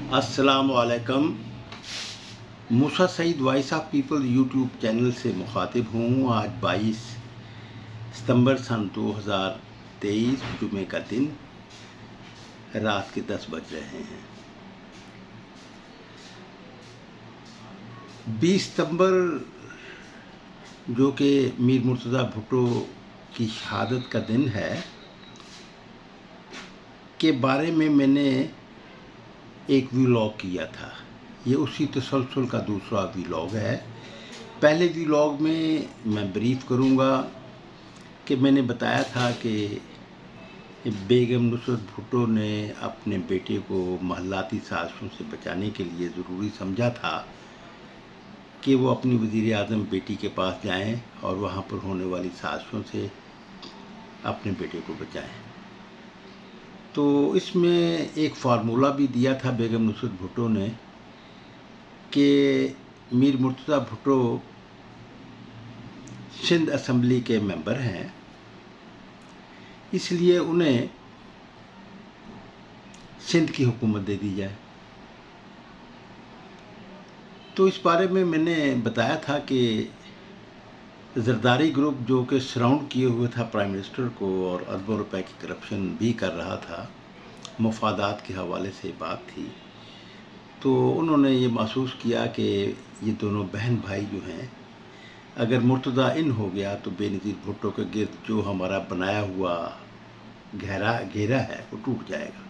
السلام علیکم۔ Musa Saeed voice of people YouTube channel سے مخاطب ہوں۔ آج 22 ستمبر سن 2023 جمعے کا دن، رات کے 10 بج رہے ہیں۔ 20 ستمبر جو کہ میر مرتضیٰ بھٹو کی شہادت کا دن ہے کے بارے میں نے ایک ویلاگ کیا تھا۔ یہ اسی تسلسل کا دوسرا ویلاگ ہے۔ پہلے ویلاگ میں بریف کروں گا کہ میں نے بتایا تھا کہ بیگم نصرت بھٹو نے اپنے بیٹے کو محلاتی سازشوں سے بچانے کے لیے ضروری سمجھا تھا کہ وہ اپنی وزیر اعظم بیٹی کے پاس جائیں اور وہاں پر ہونے والی سازشوں سے اپنے بیٹے کو بچائیں۔ تو اس میں ایک فارمولہ بھی دیا تھا بیگم نصرت بھٹو نے کہ میر مرتضیٰ بھٹو سندھ اسمبلی کے ممبر ہیں، اس لیے انہیں سندھ کی حکومت دے دی جائے۔ تو اس بارے میں نے بتایا تھا کہ زرداری گروپ جو کہ سراؤنڈ کیے ہوئے تھا پرائم منسٹر کو اور اربوں روپے کی کرپشن بھی کر رہا تھا، مفادات کے حوالے سے بات تھی، تو انہوں نے یہ محسوس کیا کہ یہ دونوں بہن بھائی جو ہیں، اگر مرتضیٰ ان ہو گیا تو بے نظیر بھٹو کے گرد جو ہمارا بنایا ہوا گھیرا ہے وہ ٹوٹ جائے گا۔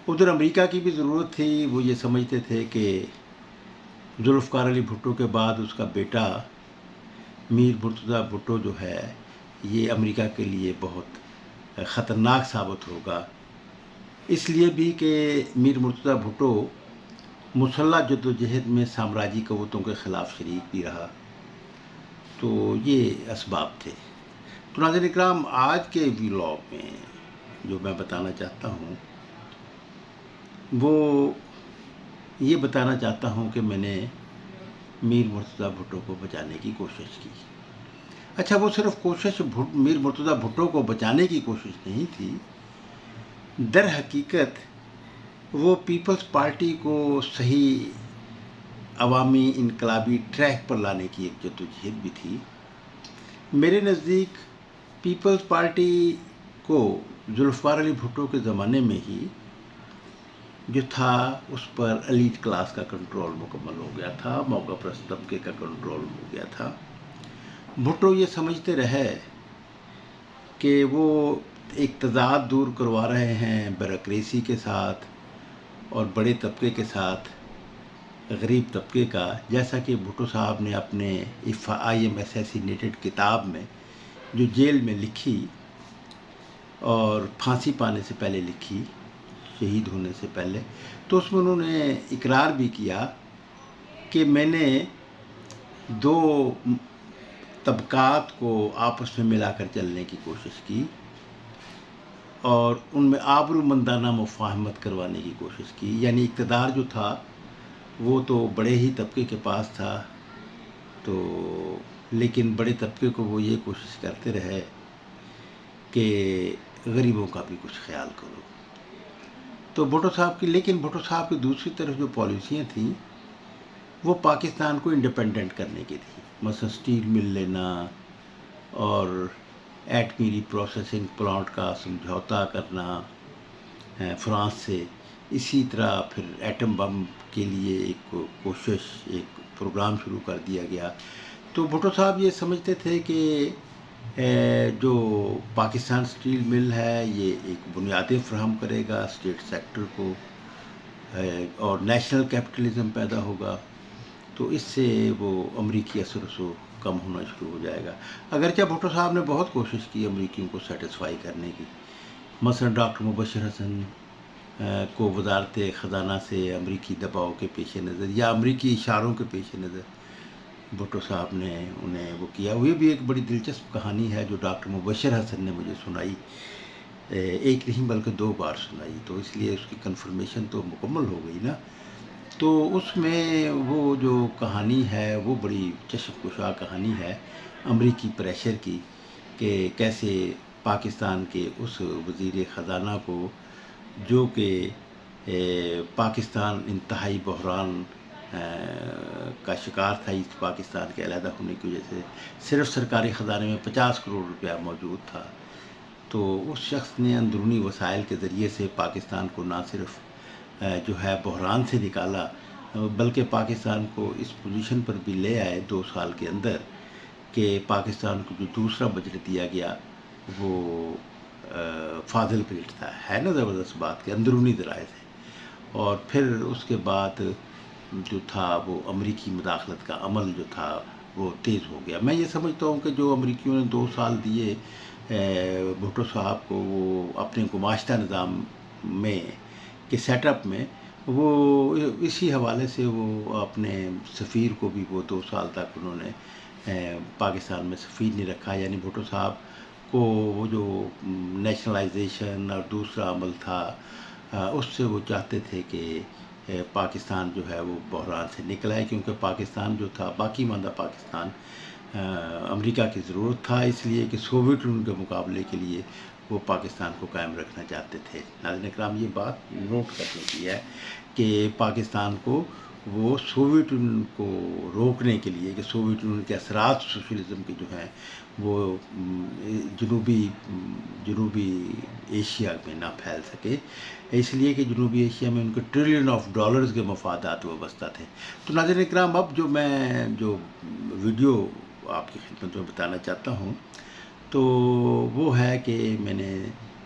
ادھر امریکہ کی بھی ضرورت تھی۔ وہ یہ سمجھتے تھے کہ ذوالفقار علی بھٹو کے بعد اس کا بیٹا میر مرتضیٰ بھٹو جو ہے یہ امریکہ کے لیے بہت خطرناک ثابت ہوگا، اس لیے بھی کہ میر مرتضیٰ بھٹو مسلح جدوجہد میں سامراجی قوتوں کے خلاف شریک بھی رہا۔ تو یہ اسباب تھے۔ تو ناظرین اکرام، آج کے ویلاگ میں جو میں بتانا چاہتا ہوں وہ یہ بتانا چاہتا ہوں کہ میں نے میر مرتضیٰ بھٹو کو بچانے کی کوشش کی۔ اچھا، وہ صرف کوشش میر مرتضیٰ بھٹو کو بچانے کی کوشش نہیں تھی، در حقیقت وہ پیپلز پارٹی کو صحیح عوامی انقلابی ٹریک پر لانے کی ایک جدوجہد بھی تھی۔ میرے نزدیک پیپلز پارٹی کو ذوالفقار علی بھٹو کے زمانے میں ہی جو تھا اس پر ایلیٹ کلاس کا کنٹرول مکمل ہو گیا تھا، موقع پرست طبقے کا کنٹرول ہو گیا تھا۔ بھٹو یہ سمجھتے رہے کہ وہ ایک تضاد دور کروا رہے ہیں بیوروکریسی کے ساتھ اور بڑے طبقے کے ساتھ غریب طبقے کا، جیسا کہ بھٹو صاحب نے اپنے اف آئی ایم اسیسینیٹڈ کتاب میں جو جیل میں لکھی اور پھانسی پانے سے پہلے لکھی، شہید ہونے سے پہلے، تو اس میں انہوں نے اقرار بھی کیا کہ میں نے دو طبقات کو آپس میں ملا کر چلنے کی کوشش کی اور ان میں آبرومندانہ مفاہمت کروانے کی کوشش کی۔ یعنی اقتدار جو تھا وہ تو بڑے ہی طبقے کے پاس تھا، تو لیکن بڑے طبقے کو وہ یہ کوشش کرتے رہے کہ غریبوں کا بھی کچھ خیال کرو۔ تو بھٹو صاحب کی دوسری طرف جو پالیسیاں تھیں وہ پاکستان کو انڈیپینڈنٹ کرنے کی تھی، مثلا سٹیل مل لینا اور ایٹمی ری پروسیسنگ پلانٹ کا سمجھوتا کرنا فرانس سے، اسی طرح پھر ایٹم بم کے لیے ایک کوشش، ایک پروگرام شروع کر دیا گیا۔ تو بھٹو صاحب یہ سمجھتے تھے کہ جو پاکستان سٹیل مل ہے یہ ایک بنیادیں فراہم کرے گا اسٹیٹ سیکٹر کو اور نیشنل کیپٹلزم پیدا ہوگا، تو اس سے وہ امریکی اثر و رسوخ کم ہونا شروع ہو جائے گا۔ اگرچہ بھٹو صاحب نے بہت کوشش کی امریکیوں کو سیٹسفائی کرنے کی، مثلا ڈاکٹر مبشر حسن کو وزارت خزانہ سے امریکی دباؤ کے پیش نظر یا امریکی اشاروں کے پیش نظر بھٹو صاحب نے انہیں وہ کیا۔ وہ بھی ایک بڑی دلچسپ کہانی ہے جو ڈاکٹر مبشر حسن نے مجھے سنائی، ایک نہیں بلکہ 2 بار سنائی، تو اس لیے اس کی کنفرمیشن تو مکمل ہو گئی نا۔ تو اس میں وہ جو کہانی ہے وہ بڑی چشم کشا کہانی ہے امریکی پریشر کی، کہ کیسے پاکستان کے اس وزیر خزانہ کو جو کہ پاکستان انتہائی بحران کا شکار تھا اس پاکستان کے علیحدہ ہونے کی وجہ سے. صرف سرکاری خزانے میں 50 کروڑ روپیہ موجود تھا. تو اس شخص نے اندرونی وسائل کے ذریعے سے پاکستان کو نہ صرف جو ہے بحران سے نکالا بلکہ پاکستان کو اس پوزیشن پر بھی لے آئے 2 سال کے اندر کہ پاکستان کو جو دوسرا بجٹ دیا گیا وہ فاضل بجٹ تھا. ہے نا زبردست بات کہ اندرونی ذرائع سے. اور پھر اس کے بعد جو تھا وہ امریکی مداخلت کا عمل جو تھا وہ تیز ہو گیا. میں یہ سمجھتا ہوں کہ جو امریکیوں نے 2 سال دیے بھٹو صاحب کو وہ اپنے گماشتہ نظام میں کے سیٹ اپ میں، وہ اسی حوالے سے وہ اپنے سفیر کو بھی وہ 2 سال تک انہوں نے پاکستان میں سفیر نہیں رکھا. یعنی بھٹو صاحب کو وہ جو نیشنلائزیشن اور دوسرا عمل تھا اس سے وہ چاہتے تھے کہ پاکستان جو ہے وہ بحران سے نکلا ہے، کیونکہ پاکستان جو تھا باقی ماندہ پاکستان امریکہ کی ضرورت تھا، اس لیے کہ سوویت یونین کے مقابلے کے لیے وہ پاکستان کو قائم رکھنا چاہتے تھے. ناظرین کرام یہ بات نوٹ کرنے کی ہے کہ پاکستان کو وہ سوویت یونین کو روکنے کے لیے کہ سوویت یونین کے اثرات سوشلزم کے جو ہیں وہ جنوبی ایشیا میں نہ پھیل سکے، اس لیے کہ جنوبی ایشیا میں ان کے ٹریلین آف ڈالرز کے مفادات وابستہ تھے. تو ناظرین اکرام اب جو ویڈیو آپ کی خدمت میں بتانا چاہتا ہوں تو وہ ہے کہ میں نے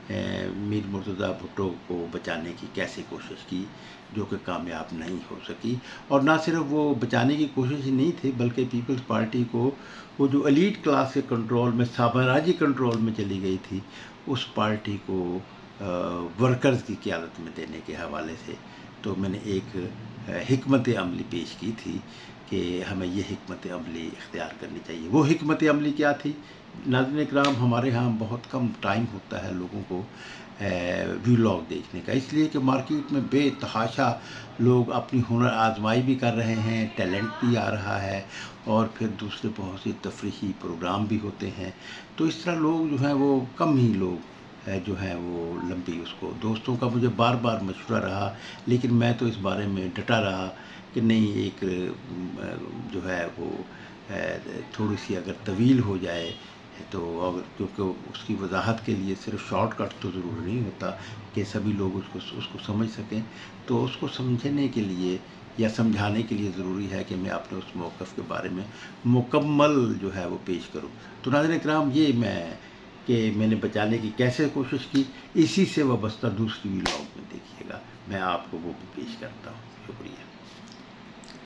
میر مرتضیٰ بھٹو کو بچانے کی کیسے کوشش کی جو کہ کامیاب نہیں ہو سکی. اور نہ صرف وہ بچانے کی کوشش ہی نہیں تھی بلکہ پیپلز پارٹی کو وہ جو ایلیٹ کلاس کے کنٹرول میں سامراجی کنٹرول میں چلی گئی تھی اس پارٹی کو ورکرز کی قیادت میں دینے کے حوالے سے تو میں نے ایک حکمت عملی پیش کی تھی کہ ہمیں یہ حکمت عملی اختیار کرنی چاہیے. وہ حکمت عملی کیا تھی؟ ناظرین اکرام ہمارے ہاں بہت کم ٹائم ہوتا ہے لوگوں کو ویلاگ دیکھنے کا، اس لیے کہ مارکیٹ میں بے تحاشا لوگ اپنی ہنر آزمائی بھی کر رہے ہیں، ٹیلنٹ بھی آ رہا ہے اور پھر دوسرے بہت سی تفریحی پروگرام بھی ہوتے ہیں. تو اس طرح لوگ جو ہیں وہ کم ہی لوگ جو ہیں وہ لمبی اس کو دوستوں کا مجھے بار بار مشورہ رہا، لیکن میں تو اس بارے میں ڈٹا رہا کہ نہیں، ایک جو ہے وہ تھوڑی سی اگر طویل ہو جائے تو اگر کیونکہ اس کی وضاحت کے لیے صرف شارٹ کٹ تو ضروری نہیں ہوتا کہ سبھی لوگ اس کو سمجھ سکیں، تو اس کو سمجھنے کے لیے یا سمجھانے کے لیے ضروری ہے کہ میں اپنے اس موقف کے بارے میں مکمل جو ہے وہ پیش کروں. تو ناظرین اکرام یہ میں نے بچانے کی کیسے کوشش کی اسی سے وابستہ دوسری ویلاگ میں دیکھیے گا، میں آپ کو وہ بھی پیش کرتا ہوں. شکریہ.